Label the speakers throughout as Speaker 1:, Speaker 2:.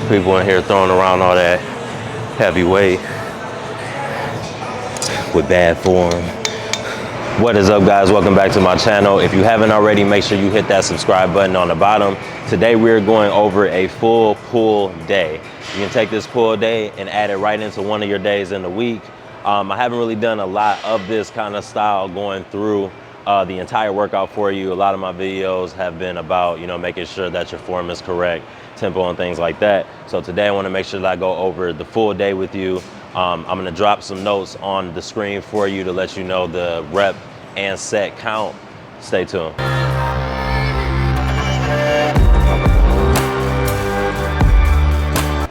Speaker 1: People in here throwing around all that heavy weight with bad form. What is up, guys? Welcome back to my channel. If you haven't already, make sure you hit that subscribe button on the bottom. Today we're going over a full pull day. You can take this pull day and add it right into one of your days in the week. I haven't really done a lot of this kind of style going through the entire workout for you. A lot of my videos have been about, making sure that your form is correct, tempo and things like that. So today I want to make sure that I go over the full day with you. I'm going to drop some notes on the screen for you to let you know the rep and set count. Stay tuned.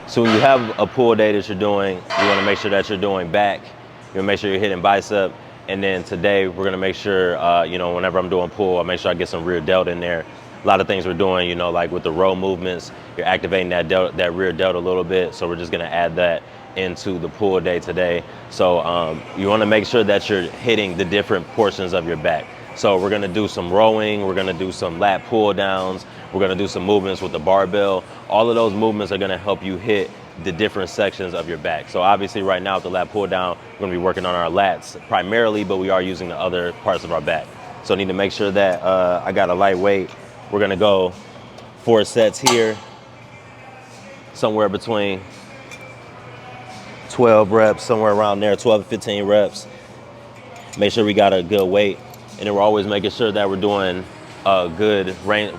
Speaker 1: So when you have a pull day that you're doing, you want to make sure that you're doing back. You want to make sure you're hitting bicep. And then today we're going to make sure, whenever I'm doing pull, I make sure I get some rear delt in there. A lot of things we're doing, like with the row movements, you're activating that rear delt a little bit. So we're just going to add that into the pull day today. So you want to make sure that you're hitting the different portions of your back. So we're going to do some rowing, we're going to do some lat pull downs, we're going to do some movements with the barbell. All of those movements are going to help you hit the different sections of your back. So obviously right now with the lat pull down, we're going to be working on our lats primarily, but we are using the other parts of our back. So I need to make sure that I got a light weight. We're going to go 4 sets here, somewhere between 12 reps, somewhere around there, 12 to 15 reps. Make sure we got a good weight. And then we're always making sure that we're doing a good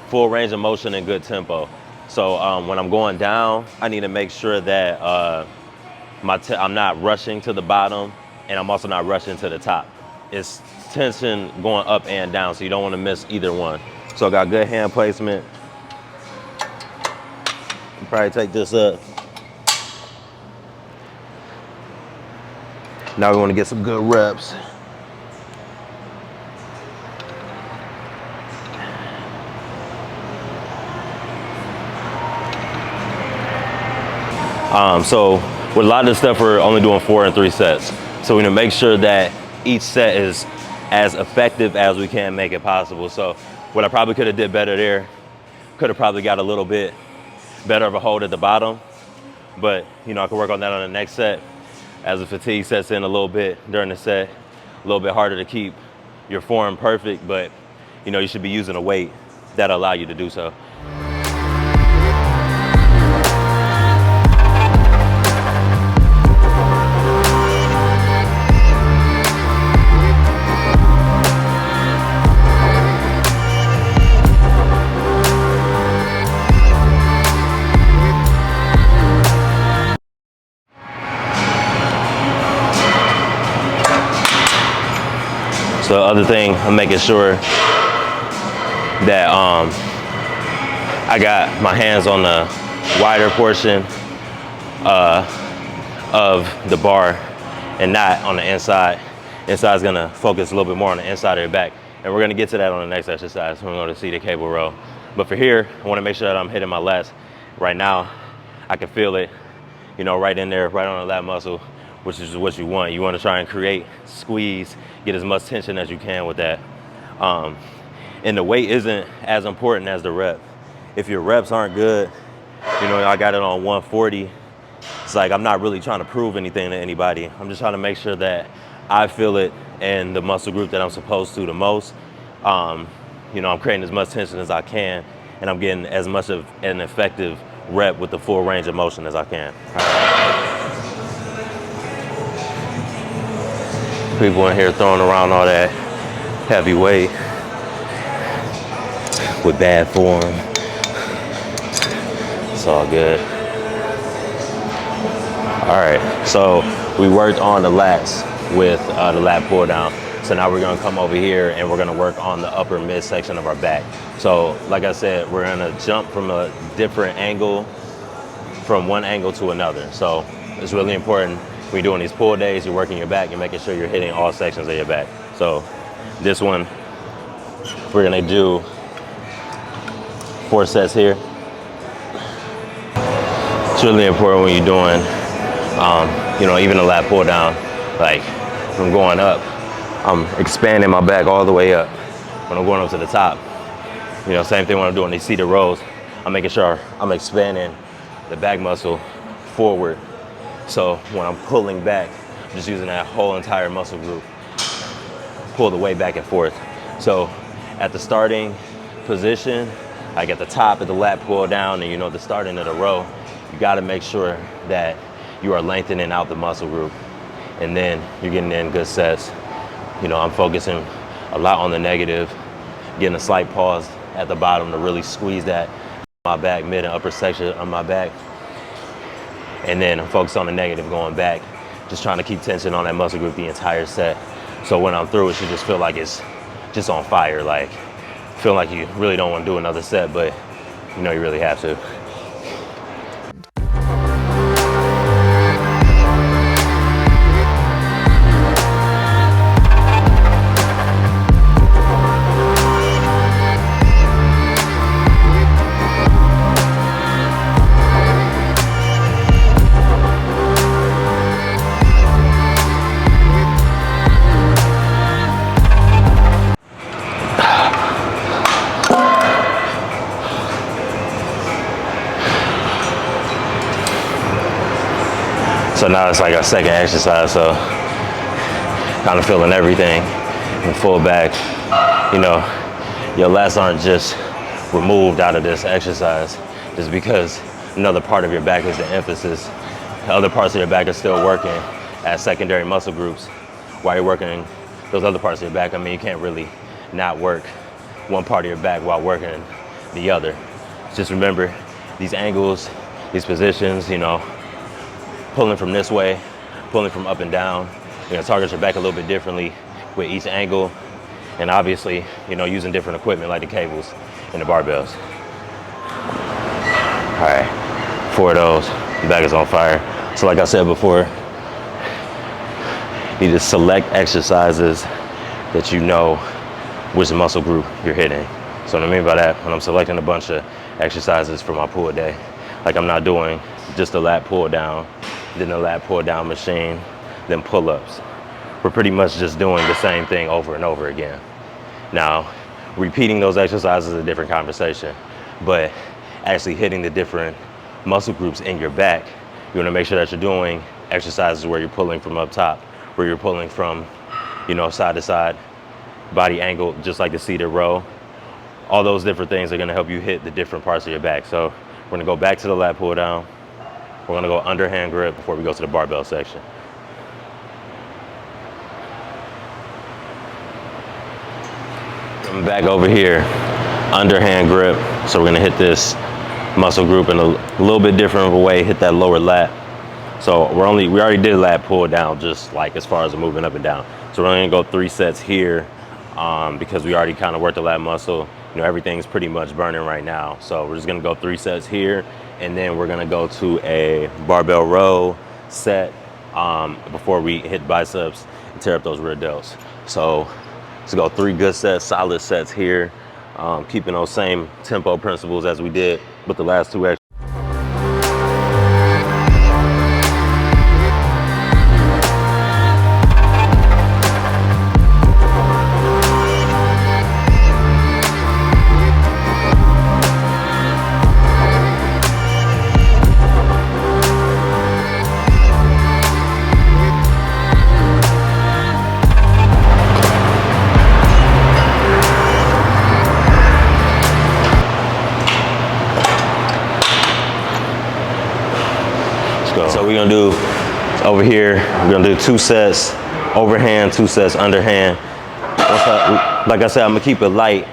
Speaker 1: full range of motion and good tempo. So when I'm going down, I need to make sure that I'm not rushing to the bottom, and I'm also not rushing to the top. It's tension going up and down, so you don't want to miss either one. So I got good hand placement. I'll probably take this up. Now we want to get some good reps. So with a lot of this stuff, we're only doing 4 and 3 sets. So we're gonna make sure that each set is as effective as we can make it possible. So what I probably could have did better there, could have probably got a little bit better of a hold at the bottom, but I can work on that on the next set. As the fatigue sets in a little bit during the set, a little bit harder to keep your form perfect, but you should be using a weight that'll allow you to do so. So the other thing, I'm making sure that I got my hands on the wider portion of the bar and not on the inside. Inside is gonna focus a little bit more on the inside of your back. And we're gonna get to that on the next exercise. We're gonna see the cable row. But for here, I wanna make sure that I'm hitting my lats. Right now, I can feel it, right in there, right on the lat muscle, which is what you want. You want to try and create, squeeze, get as much tension as you can with that. And the weight isn't as important as the rep. If your reps aren't good, I got it on 140. It's like I'm not really trying to prove anything to anybody. I'm just trying to make sure that I feel it in the muscle group that I'm supposed to the most. I'm creating as much tension as I can, and I'm getting as much of an effective rep with the full range of motion as I can. People in here throwing around all that heavy weight with bad form. It's all good. All right, so we worked on the lats with the lat pull down. So now we're gonna come over here and we're gonna work on the upper midsection of our back. So like I said, we're gonna jump from a different angle, from one angle to another. So it's really important when you're doing these pull days, you're working your back, you're making sure you're hitting all sections of your back. So this one, we're gonna do 4 sets here. It's really important when you're doing, even a lat pull down, like from going up, I'm expanding my back all the way up. When I'm going up to the top, same thing when I'm doing these seated rows, I'm making sure I'm expanding the back muscle forward. So when I'm pulling back, I'm just using that whole entire muscle group. Pull the weight back and forth. So at the starting position, like at the top of the lat pull down, and the starting of the row, you gotta make sure that you are lengthening out the muscle group. And then you're getting in good sets. I'm focusing a lot on the negative, getting a slight pause at the bottom to really squeeze that my back, mid and upper section of my back. And then I'm focused on the negative going back, just trying to keep tension on that muscle group the entire set. So when I'm through, it should just feel like it's just on fire. Like, feel like you really don't want to do another set, but you really have to. So now it's like a second exercise, so kind of feeling everything in full back. Your lats aren't just removed out of this exercise just because another part of your back is the emphasis. The other parts of your back are still working as secondary muscle groups while you're working those other parts of your back. I mean, you can't really not work one part of your back while working the other. Just remember these angles, these positions, pulling from this way, pulling from up and down. You're gonna target your back a little bit differently with each angle. And obviously, using different equipment like the cables and the barbells. All right, 4 of those, the back is on fire. So like I said before, you just select exercises that which muscle group you're hitting. So what I mean by that, when I'm selecting a bunch of exercises for my pull day, like I'm not doing just a lat pull down, then a lat pull down machine, then pull-ups. We're pretty much just doing the same thing over and over again. Now, repeating those exercises is a different conversation, but actually hitting the different muscle groups in your back, you wanna make sure that you're doing exercises where you're pulling from up top, where you're pulling from, side to side, body angle, just like the seated row. All those different things are gonna help you hit the different parts of your back. So we're gonna go back to the lat pull down. We're gonna go underhand grip before we go to the barbell section. I'm back over here, underhand grip. So we're gonna hit this muscle group in a little bit different of a way, hit that lower lat. So we already did lat pull down, just like as far as moving up and down. So we're only gonna go 3 sets here because we already kind of worked the lat muscle. Everything's pretty much burning right now. So we're just gonna go 3 sets here, and then we're gonna go to a barbell row set before we hit biceps and tear up those rear delts. So let's go 3 good sets, solid sets here, keeping those same tempo principles as we did with the last 2 exercises. So we're gonna do over here, we're gonna do 2 sets overhand, 2 sets underhand. Like I said, I'm gonna keep it light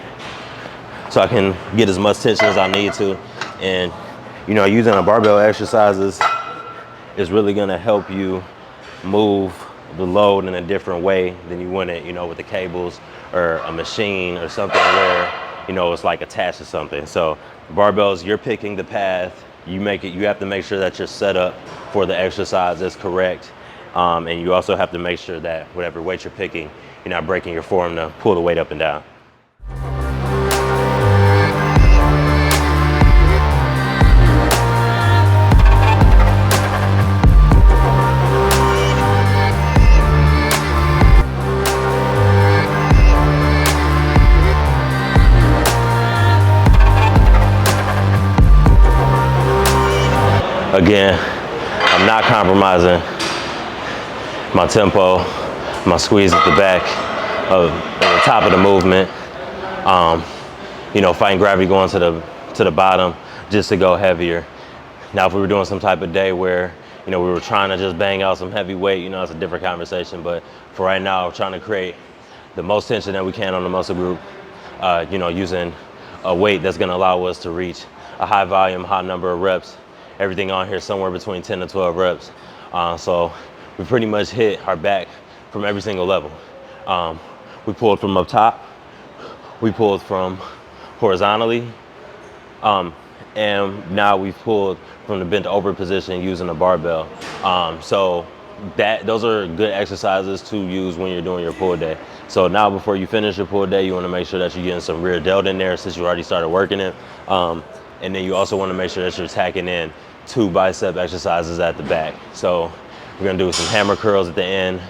Speaker 1: so I can get as much tension as I need to. And using a barbell exercises is really gonna help you move the load in a different way than you wouldn't, with the cables or a machine or something where, it's like attached to something. So barbells, you're picking the path. You have to make sure that your setup for the exercise is correct. And you also have to make sure that whatever weight you're picking, you're not breaking your form to pull the weight up and down. Again, I'm not compromising my tempo, my squeeze at the back of the top of the movement. You know, fighting gravity going to the bottom just to go heavier. Now, if we were doing some type of day where, you know, we were trying to just bang out some heavy weight, you know, it's a different conversation. But for right now, we're trying to create the most tension that we can on the muscle group, you know, using a weight that's gonna allow us to reach a high volume, high number of reps. Everything on here somewhere between 10 to 12 reps. So we pretty much hit our back from every single level. We pulled from up top, we pulled from horizontally, and now we've pulled from the bent over position using a barbell. So those are good exercises to use when you're doing your pull day. So now before you finish your pull day, you want to make sure that you're getting some rear delt in there since you already started working it. And then you also want to make sure that you're tacking in 2 bicep exercises at the back. So we're gonna do some hammer curls at the end,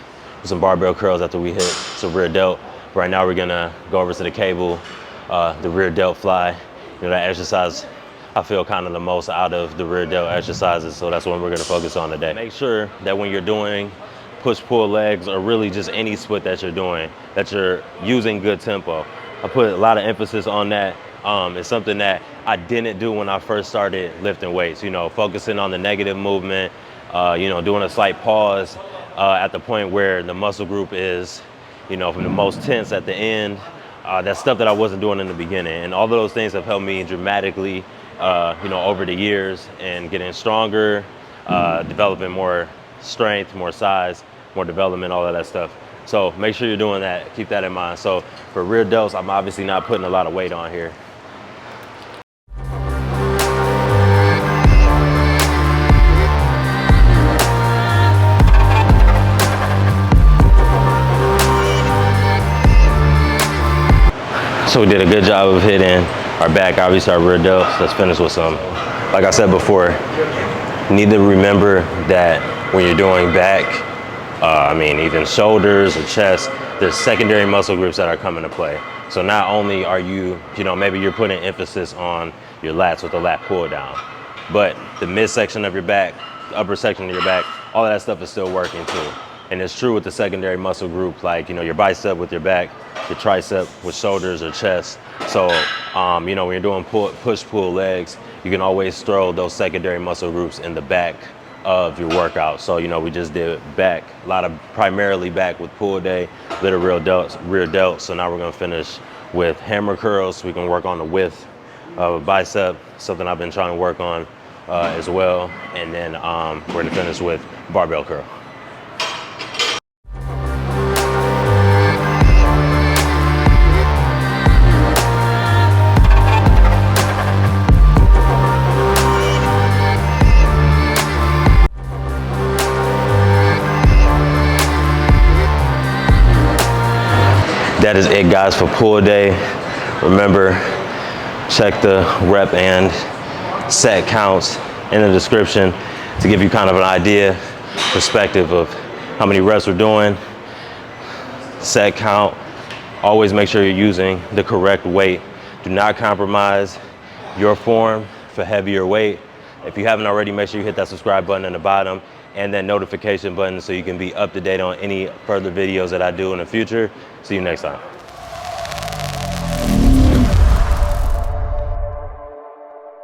Speaker 1: some barbell curls after we hit some rear delt. Right now we're gonna go over to the cable, the rear delt fly. You know, that exercise I feel kind of the most out of the rear delt exercises, so that's what we're gonna focus on today. Make sure that when you're doing push-pull legs or really just any split that you're doing, that you're using good tempo. I put a lot of emphasis on that. It's something that I didn't do when I first started lifting weights, you know, focusing on the negative movement, you know, doing a slight pause at the point where the muscle group is, you know, from the most tense at the end. That's stuff that I wasn't doing in the beginning. And all of those things have helped me dramatically, you know, over the years and getting stronger, developing more strength, more size, more development, all of that stuff. So make sure you're doing that. Keep that in mind. So for rear delts, I'm obviously not putting a lot of weight on here. So we did a good job of hitting our back, obviously our rear delts. Let's finish with some. Like I said before, you need to remember that when you're doing back, I mean, even shoulders or chest, there's secondary muscle groups that are coming to play. So not only are you, you know, maybe you're putting emphasis on your lats with the lat pull down, but the midsection of your back, the upper section of your back, all of that stuff is still working too. And it's true with the secondary muscle group, like, you know, your bicep with your back, your tricep with shoulders or chest. So, you know, when you're doing push-pull legs, you can always throw those secondary muscle groups in the back of your workout. So, you know, we just did back, primarily back with pull day, little rear delts. So now we're gonna finish with hammer curls so we can work on the width of a bicep, something I've been trying to work on as well. And then we're gonna finish with barbell curl. That is it, guys, for pull day. Remember, check the rep and set counts in the description to give you kind of an idea, perspective of how many reps we're doing. Set count. Always make sure you're using the correct weight. Do not compromise your form for heavier weight. If you haven't already, make sure you hit that subscribe button in the bottom and that notification button so you can be up to date on any further videos that I do in the future. See you next time.